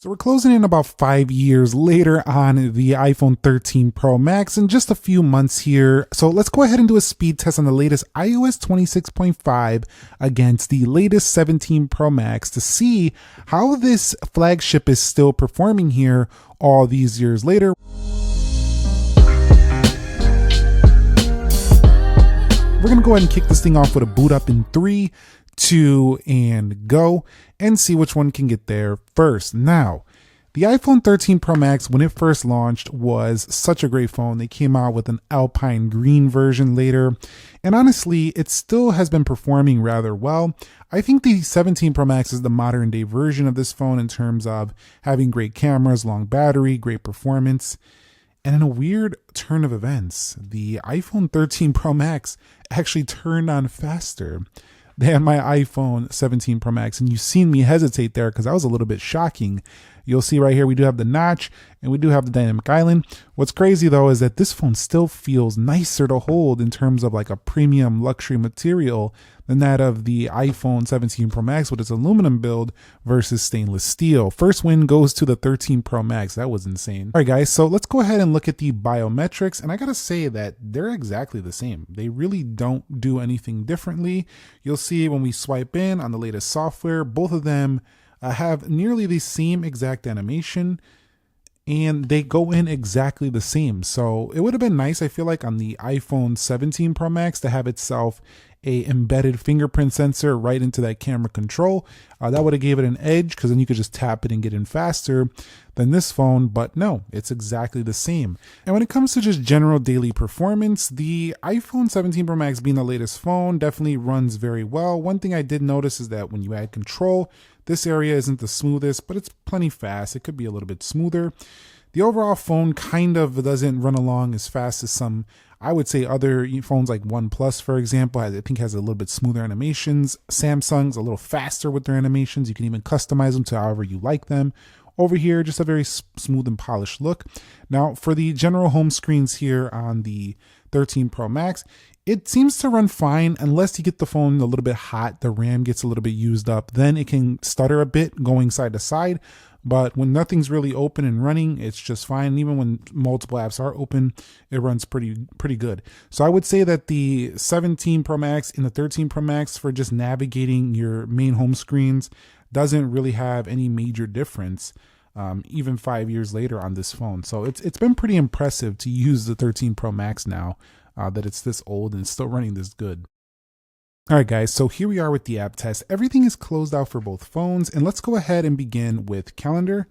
So we're closing in about 5 years later on the iPhone 13 Pro Max in just a few months here. So let's go ahead and do a speed test on the latest iOS 26.5 against the latest 17 Pro Max to see how this flagship is still performing here all these years later. We're going to go ahead and kick this thing off with a boot up in 3, 2, and go, and see which one can get there first. Now, the iPhone 13 Pro Max, when it first launched, was such a great phone. They came out with an Alpine green version later, and honestly, it still has been performing rather well. I think the 17 Pro Max is the modern day version of this phone in terms of having great cameras, long battery, great performance. And in a weird turn of events, the iPhone 13 Pro Max actually turned on faster than my iPhone 17 Pro Max. And you've seen me hesitate there because that was a little bit shocking. You'll see right here, we do have the notch and we do have the dynamic island. What's crazy though is that this phone still feels nicer to hold in terms of like a premium luxury material than that of the iPhone 17 Pro Max with its aluminum build versus stainless steel. First win goes to the 13 Pro Max. That was insane. All right, guys, so let's go ahead and look at the biometrics. And I gotta say that they're exactly the same. They really don't do anything differently. You'll see when we swipe in on the latest software, both of them have nearly the same exact animation, and they go in exactly the same. So it would have been nice, I feel like, on the iPhone 17 Pro Max to have itself a embedded fingerprint sensor right into that camera control. That would have gave it an edge because then you could just tap it and get in faster than this phone, but no, it's exactly the same. And when it comes to just general daily performance, the iPhone 17 Pro Max being the latest phone definitely runs very well. One thing I did notice is that when you add control, this area isn't the smoothest, but it's plenty fast. It could be a little bit smoother. The overall phone kind of doesn't run along as fast as some, I would say, other phones like OnePlus, for example. I think has a little bit smoother animations. Samsung's a little faster with their animations. You can even customize them to however you like them. Over here, just a very smooth and polished look. Now, for the general home screens here on the 13 Pro Max, it seems to run fine unless you get the phone a little bit hot, the RAM gets a little bit used up, then it can stutter a bit going side to side. But when nothing's really open and running, it's just fine. And even when multiple apps are open, it runs pretty good. So I would say that the 17 Pro Max and the 13 Pro Max for just navigating your main home screens doesn't really have any major difference, even 5 years later on this phone. So it's been pretty impressive to use the 13 Pro Max now that it's this old and still running this good. All right, guys, so here we are with the app test. Everything is closed out for both phones, and let's go ahead and begin with calendar.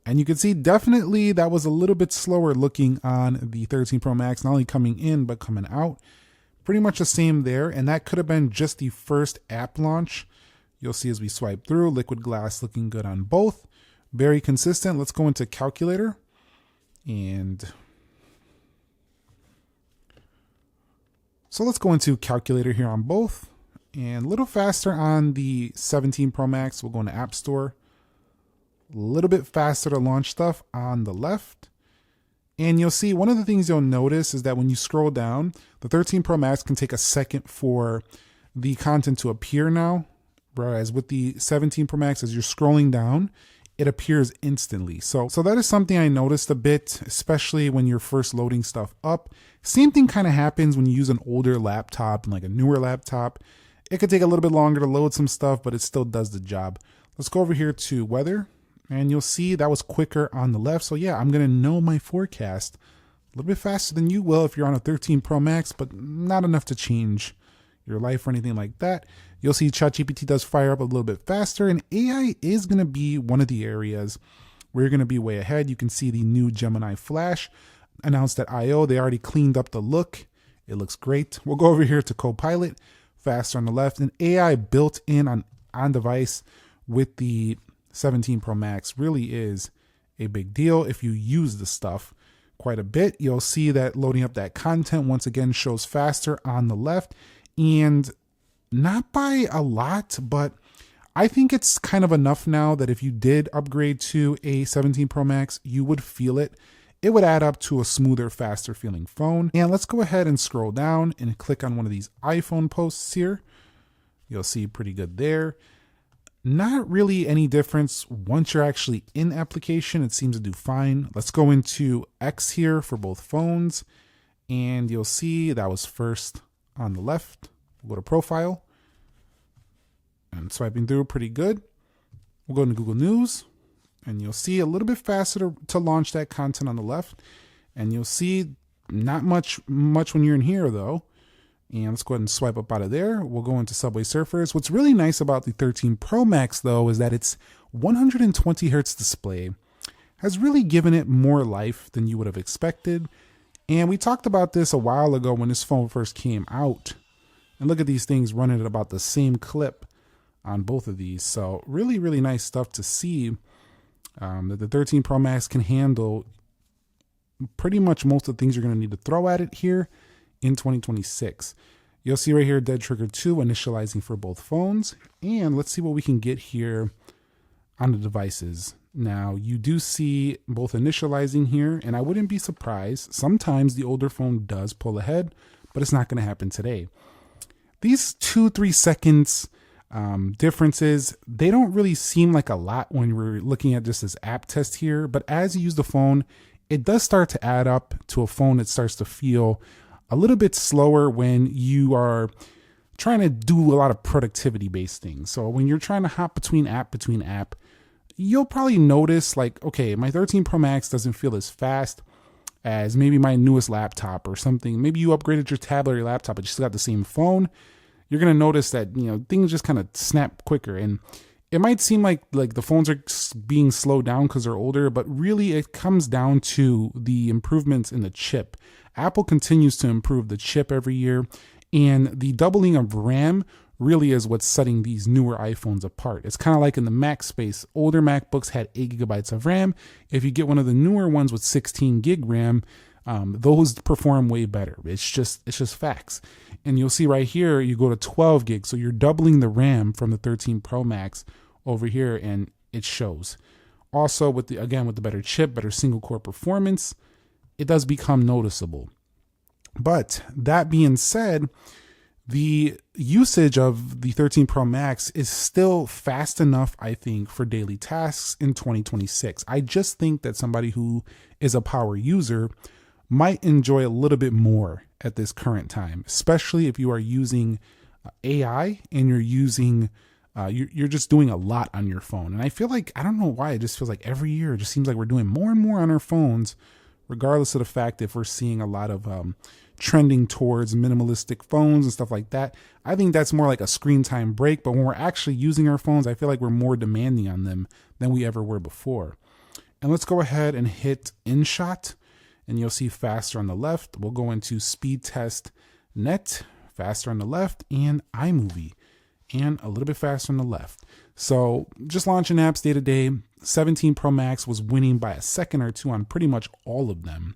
And you can see definitely that was a little bit slower looking on the 13 Pro Max, not only coming in, but coming out. Pretty much the same there, and that could have been just the first app launch. You'll see as we swipe through, Liquid Glass looking good on both. Very consistent. Let's go into calculator, and so let's go into calculator here on both, and a little faster on the 17 Pro Max. We'll go into App Store. A little bit faster to launch stuff on the left. And you'll see one of the things you'll notice is that when you scroll down, the 13 Pro Max can take a second for the content to appear now. Whereas with the 17 Pro Max, as you're scrolling down, it appears instantly. So that is something I noticed a bit, especially when you're first loading stuff up. Same thing kind of happens when you use an older laptop and like a newer laptop. It could take a little bit longer to load some stuff, but it still does the job. Let's go over here to weather, and you'll see that was quicker on the left. So yeah, I'm gonna know my forecast a little bit faster than you will if you're on a 13 Pro Max, but not enough to change your life or anything like that. You'll see ChatGPT does fire up a little bit faster, and AI is going to be one of the areas where you're going to be way ahead. You can see the new Gemini Flash announced at I/O. They already cleaned up the look. It looks great. We'll go over here to Copilot, faster on the left, and AI built in on device with the 17 Pro Max really is a big deal. If you use the stuff quite a bit, you'll see that loading up that content once again shows faster on the left, and not by a lot, but I think it's kind of enough now that if you did upgrade to a 17 Pro Max, you would feel it. It would add up to a smoother, faster feeling phone. And let's go ahead and scroll down and click on one of these iPhone posts here. You'll see pretty good there. Not really any difference once you're actually in application. It seems to do fine. Let's go into X here for both phones, and you'll see that was first on the left. We'll go to profile and swiping through pretty good. We'll go into Google News, and you'll see a little bit faster to launch that content on the left. And you'll see not much when you're in here though. And let's go ahead and swipe up out of there. We'll go into Subway Surfers. What's really nice about the 13 Pro Max though is that its 120 hertz display has really given it more life than you would have expected. And we talked about this a while ago when this phone first came out. And look at these things running at about the same clip on both of these. So really, really nice stuff to see that the 13 Pro Max can handle pretty much most of the things you're going to need to throw at it here in 2026. You'll see right here Dead Trigger 2 initializing for both phones. And let's see what we can get here on the devices. Now you do see both initializing here, and I wouldn't be surprised. Sometimes the older phone does pull ahead, but it's not going to happen today. These 2-3 seconds differences, they don't really seem like a lot when we're looking at just this app test here, but as you use the phone, it does start to add up to a phone that starts to feel a little bit slower when you are trying to do a lot of productivity based things. So when you're trying to hop between app, you'll probably notice like, okay, my 13 Pro Max doesn't feel as fast as maybe my newest laptop or something. Maybe you upgraded your tablet or your laptop, but you still got the same phone. You're going to notice that, things just kind of snap quicker. And it might seem like the phones are being slowed down because they're older, but really it comes down to the improvements in the chip. Apple continues to improve the chip every year, and the doubling of RAM really is what's setting these newer iPhones apart. It's kind of like in the Mac space. Older MacBooks had 8 gigabytes of RAM. If you get one of the newer ones with 16 gig RAM, those perform way better. It's just facts. And you'll see right here, you go to 12 gigs. So you're doubling the RAM from the 13 Pro Max over here, and it shows. Also with the better chip, better single core performance, it does become noticeable. But that being said, the usage of the 13 Pro Max is still fast enough, I think, for daily tasks in 2026. I just think that somebody who is a power user might enjoy a little bit more at this current time, especially if you are using AI and you're using, you're just doing a lot on your phone. And I feel like, I don't know why, it just feels like every year it just seems like we're doing more and more on our phones, regardless of the fact if we're seeing a lot of trending towards minimalistic phones and stuff like that. I think that's more like a screen time break, but when we're actually using our phones, I feel like we're more demanding on them than we ever were before. And let's go ahead and hit InShot, and you'll see faster on the left. We'll go into Speed Test Net, faster on the left, and iMovie, and a little bit faster on the left. So just launching apps day to day. 17 Pro Max was winning by a second or two on pretty much all of them.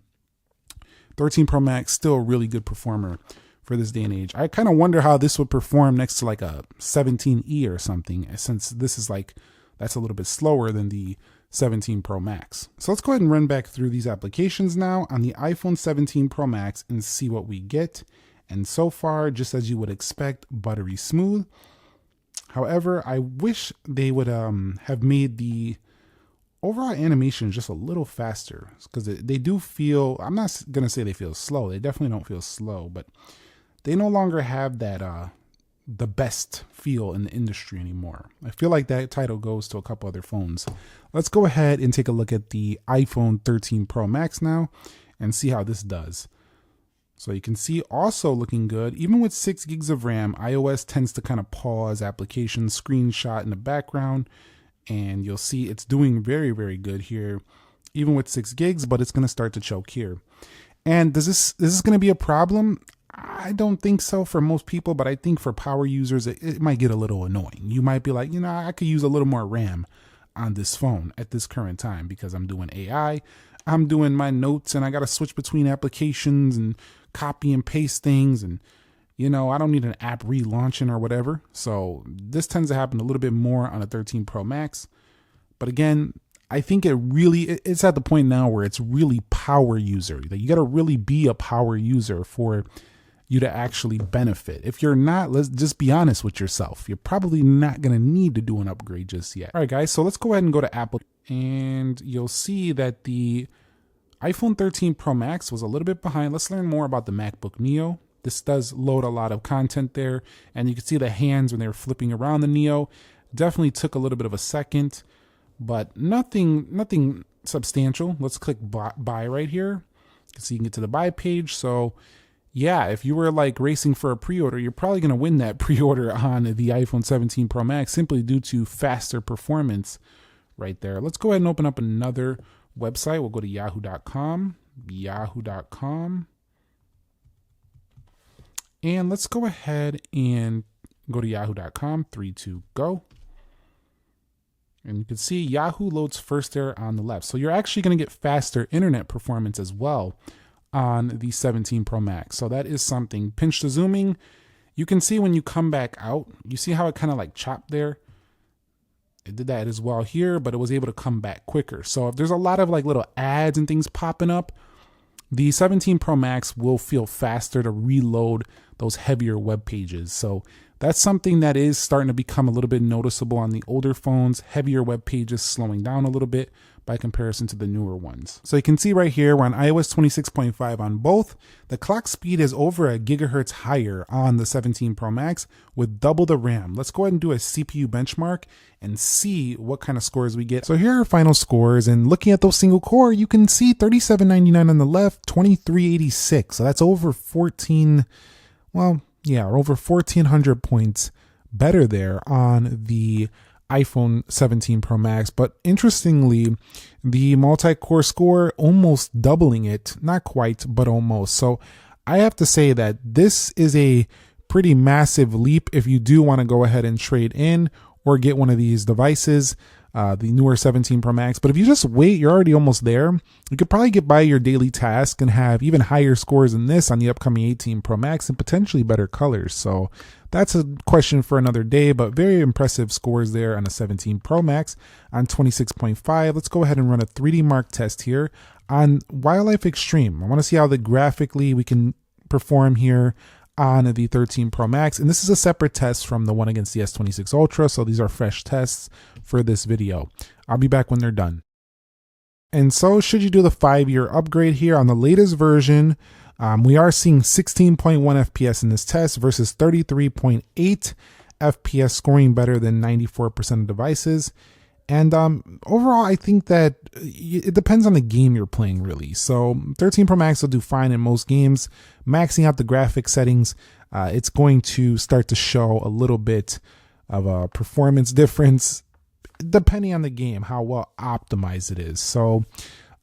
13 Pro Max, still a really good performer for this day and age. I kind of wonder how this would perform next to like a 17E or something, since this is that's a little bit slower than the 17 Pro Max. So let's go ahead and run back through these applications now on the iPhone 17 Pro Max and see what we get. And so far, just as you would expect, buttery smooth. However, I wish they would have made the overall animation just a little faster, because they do feel, I'm not going to say they feel slow. They definitely don't feel slow, but they no longer have that the best feel in the industry anymore. I feel like that title goes to a couple other phones. Let's go ahead and take a look at the iPhone 13 Pro Max now and see how this does. So you can see also looking good. Even with 6 gigs of RAM, iOS tends to kind of pause applications, screenshot in the background, and you'll see it's doing very, very good here, even with 6 gigs, but it's going to start to choke here. And is this going to be a problem? I don't think so for most people, but I think for power users, it might get a little annoying. You might be like, I could use a little more RAM on this phone at this current time because I'm doing AI, I'm doing my notes, and I got to switch between applications and copy and paste things, and I don't need an app relaunching or whatever. So this tends to happen a little bit more on a 13 Pro Max. But again, I think it's at the point now where it's really power user. That you got to really be a power user for you to actually benefit. If you're not, let's just be honest with yourself. You're probably not going to need to do an upgrade just yet. All right, guys, so let's go ahead and go to Apple, and you'll see that the iPhone 13 Pro Max was a little bit behind. Let's learn more about the MacBook Neo. This does load a lot of content there, and you can see the hands when they were flipping around the Neo. Definitely took a little bit of a second, but nothing substantial. Let's click buy right here. So you can get to the buy page. So yeah, if you were like racing for a pre-order, you're probably going to win that pre-order on the iPhone 17 Pro Max simply due to faster performance right there. Let's go ahead and open up another website. We'll go to yahoo.com, and let's go ahead and go to yahoo.com, 3, 2, go. And you can see Yahoo loads first there on the left. So you're actually going to get faster internet performance as well on the 17 Pro Max. So that is something. Pinch to zooming, you can see when you come back out, you see how it kind of like chopped there? It did that as well here, but it was able to come back quicker. So if there's a lot of like little ads and things popping up, the 17 Pro Max will feel faster to reload those heavier web pages. So that's something that is starting to become a little bit noticeable on the older phones, heavier web pages slowing down a little bit by comparison to the newer ones. So you can see right here, we're on iOS 26.5 on both. The clock speed is over a gigahertz higher on the 17 Pro Max with double the RAM. Let's go ahead and do a CPU benchmark and see what kind of scores we get. So here are our final scores, and looking at those single core, you can see 3799 on the left, 2386. So that's over 14, well, yeah, over 1400 points better there on the iPhone 17 Pro Max. But interestingly, the multi-core score almost doubling it, not quite, but almost. So I have to say that this is a pretty massive leap if you do want to go ahead and trade in or get one of these devices, the newer 17 Pro Max. But if you just wait, you're already almost there. You could probably get by your daily task and have even higher scores than this on the upcoming 18 Pro Max and potentially better colors. So that's a question for another day, but very impressive scores there on a 17 Pro Max on 26.5. Let's go ahead and run a 3D Mark test here on Wildlife Extreme. I want to see how graphically we can perform here on the 13 Pro Max. And this is a separate test from the one against the S26 Ultra. So these are fresh tests for this video. I'll be back when they're done. And so should you do the 5-year upgrade here on the latest version, we are seeing 16.1 FPS in this test versus 33.8 FPS, scoring better than 94% of devices. And overall, I think that it depends on the game you're playing, really. So 13 Pro Max will do fine in most games. Maxing out the graphic settings, it's going to start to show a little bit of a performance difference depending on the game, how well optimized it is. So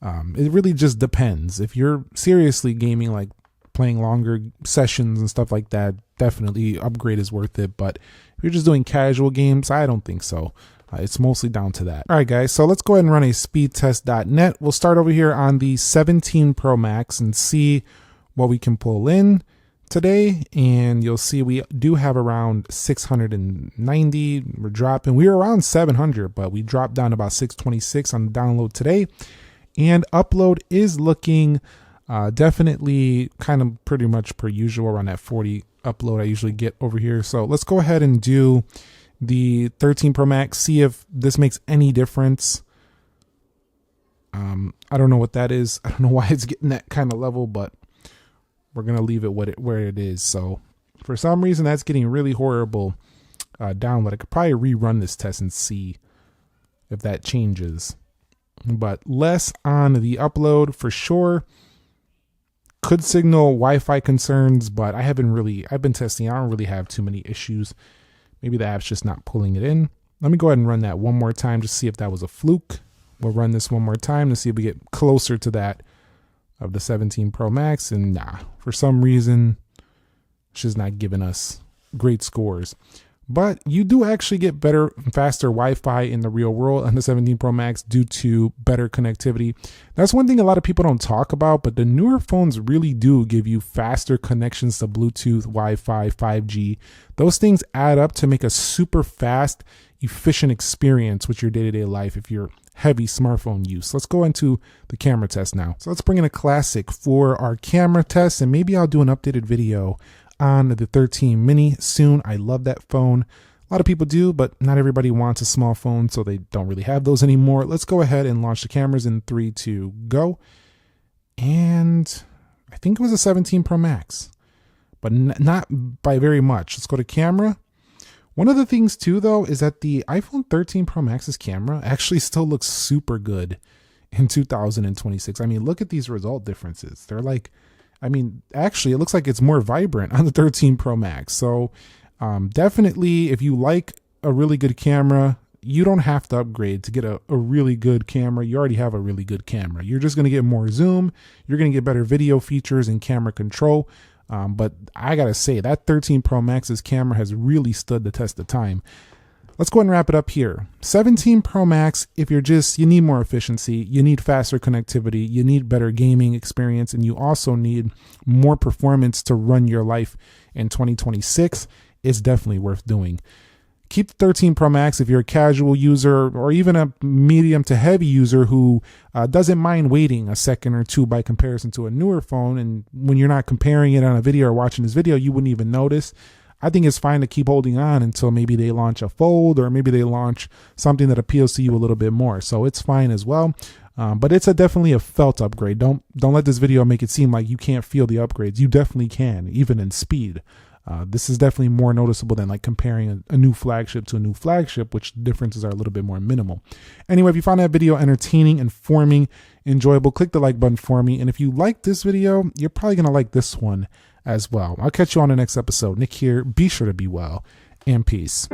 it really just depends. If you're seriously gaming, like playing longer sessions and stuff like that, definitely upgrade is worth it. But if you're just doing casual games, I don't think so. It's mostly down to that. All right, guys, so let's go ahead and run a speedtest.net. We'll start over here on the 17 Pro Max and see what we can pull in today. And you'll see we do have around 690. We're dropping. We were around 700, but we dropped down about 626 on the download today. And upload is looking definitely kind of pretty much per usual, around that 40 upload I usually get over here. So let's go ahead and do the 13 Pro Max, see if this makes any difference. I don't know what that is. I don't know why it's getting that kind of level, but we're going to leave it where it is. So for some reason, that's getting really horrible download. I could probably rerun this test and see if that changes. But less on the upload for sure. Could signal Wi-Fi concerns, but I've been testing. I don't really have too many issues. Maybe the app's just not pulling it in. Let me go ahead and run that one more time to see if that was a fluke. We'll run this one more time to see if we get closer to that of the 17 Pro Max. And nah, for some reason, it's just not giving us great scores. But you do actually get better, faster Wi-Fi in the real world on the 17 Pro Max due to better connectivity. That's one thing a lot of people don't talk about, but the newer phones really do give you faster connections to Bluetooth, Wi-Fi, 5G. Those things add up to make a super fast, efficient experience with your day-to-day life if you're heavy smartphone use. Let's go into the camera test now. So let's bring in a classic for our camera test, and maybe I'll do an updated video on the 13 mini soon. I love that phone. A lot of people do, but not everybody wants a small phone, so they don't really have those anymore. Let's go ahead and launch the cameras in 3, 2, go. And I think it was a 17 Pro Max, but not by very much. Let's go to camera. One of the things too, though, is that the iPhone 13 Pro Max's camera actually still looks super good in 2026. I mean, look at these result differences. They're like, I mean, actually, it looks like it's more vibrant on the 13 Pro Max. So definitely, if you like a really good camera, you don't have to upgrade to get a really good camera. You already have a really good camera. You're just going to get more zoom. You're going to get better video features and camera control. But I got to say, that 13 Pro Max's camera has really stood the test of time. Let's go ahead and wrap it up here. 17 Pro Max, if you need more efficiency, you need faster connectivity, you need better gaming experience, and you also need more performance to run your life in 2026, it's definitely worth doing. Keep the 13 Pro Max if you're a casual user or even a medium to heavy user who doesn't mind waiting a second or two by comparison to a newer phone. And when you're not comparing it on a video or watching this video, you wouldn't even notice. I think it's fine to keep holding on until maybe they launch a Fold or maybe they launch something that appeals to you a little bit more. So it's fine as well. But it's definitely a felt upgrade. Don't let this video make it seem like you can't feel the upgrades. You definitely can, even in speed. This is definitely more noticeable than like comparing a new flagship to a new flagship, which differences are a little bit more minimal. Anyway, if you found that video entertaining, informing, enjoyable, click the like button for me. And if you like this video, you're probably going to like this one as well. I'll catch you on the next episode. Nick here. Be sure to be well, and peace.